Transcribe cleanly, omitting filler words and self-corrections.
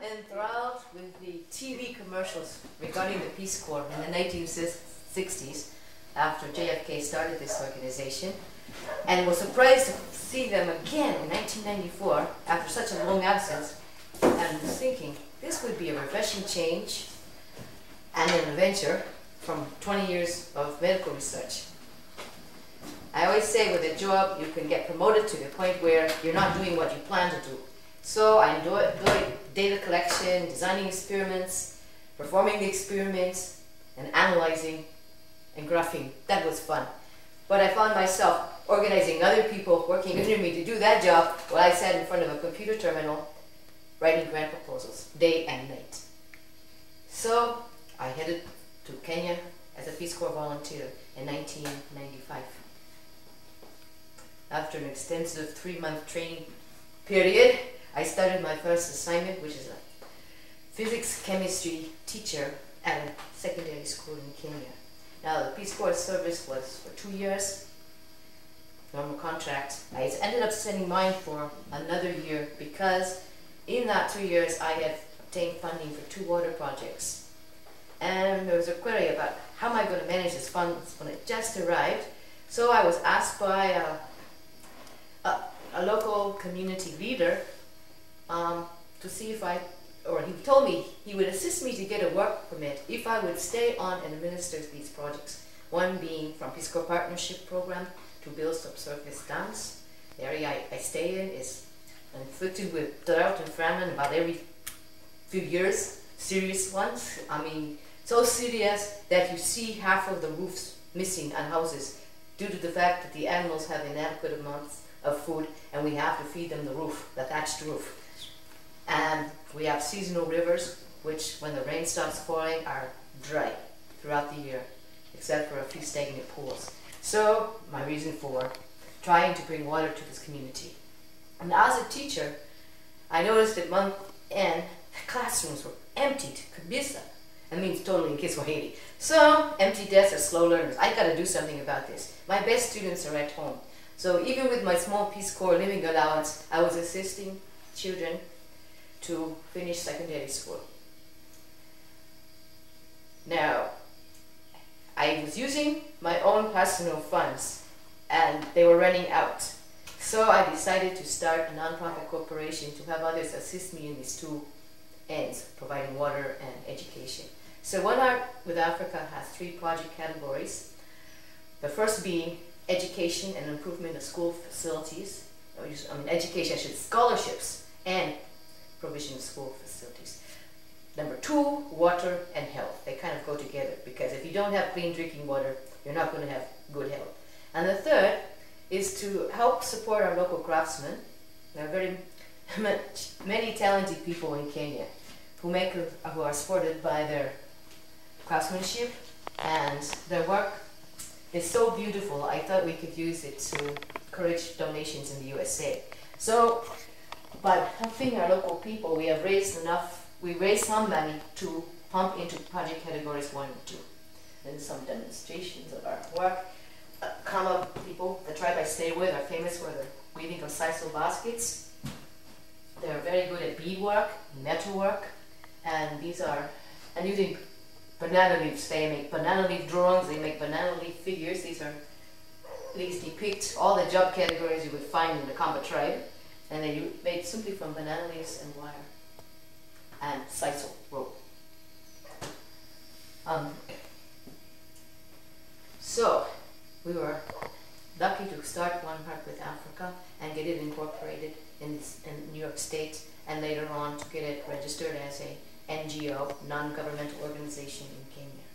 enthralled with the TV commercials regarding the Peace Corps in the 1960s after JFK started this organization, and was surprised to see them again in 1994 after such a long absence, and was thinking this would be a refreshing change and an adventure from 20 years of medical research. I always say with a job you can get promoted to the point where you're not doing what you plan to do. So I enjoy data collection, designing experiments, performing the experiments, and analyzing and graphing. That was fun. But I found myself organizing other people working under me to do that job while I sat in front of a computer terminal writing grant proposals day and night. So I headed to Kenya as a Peace Corps volunteer in 1995. After an extensive 3-month training period, I started my first assignment, which is a physics chemistry teacher at a secondary school in Kenya. Now the Peace Corps service was for 2 years, normal contract. I ended up sending mine for another year because in that 2 years I had obtained funding for 2 water projects. And there was a query about how am I going to manage this funds when it just arrived. So I was asked by a local community leader to see if he told me he would assist me to get a work permit if I would stay on and administer these projects. One being from Peace Corps Partnership Program to build subsurface dams. The area I stay in is inflicted with drought and famine about every few years, serious ones. I mean, so serious that you see half of the roofs missing on houses due to the fact that the animals have inadequate amounts of food and we have to feed them the roof, the thatched roof. And we have seasonal rivers which, when the rain starts falling, are dry throughout the year, except for a few stagnant pools. So my reason for trying to bring water to this community. And as a teacher, I noticed at month end, the classrooms were emptied, kabisa. That means totally in Kiswahili. So empty desks are slow learners. I gotta do something about this. My best students are at home. So even with my small Peace Corps living allowance, I was assisting children to finish secondary school. Now, I was using my own personal funds and they were running out. So I decided to start a non-profit corporation to have others assist me in these 2 ends, providing water and education. So One Heart with Africa has 3 project categories. The first being education and improvement of school facilities, education, scholarships and provision of school facilities. Number 2, water and health. They kind of go together because if you don't have clean drinking water, you're not going to have good health. And the third is to help support our local craftsmen. There are very many talented people in Kenya who are supported by their craftsmanship, and their work is so beautiful. I thought we could use it to encourage donations in the USA. So, by helping our local people, we raised some money to pump into project categories 1 and 2. And some demonstrations of our work. Kama people, the tribe I stay with, are famous for their weaving of sisal baskets. They're very good at beadwork, metalwork, and using banana leaves. They make banana leaf drawings, they make banana leaf figures. These depict all the job categories you would find in the Kamba tribe, and they're made simply from banana leaves and wire and sisal rope. So we were lucky to start One Heart with Africa and get it incorporated in New York State, and later on to get it registered as a NGO, non-governmental organization in Kenya.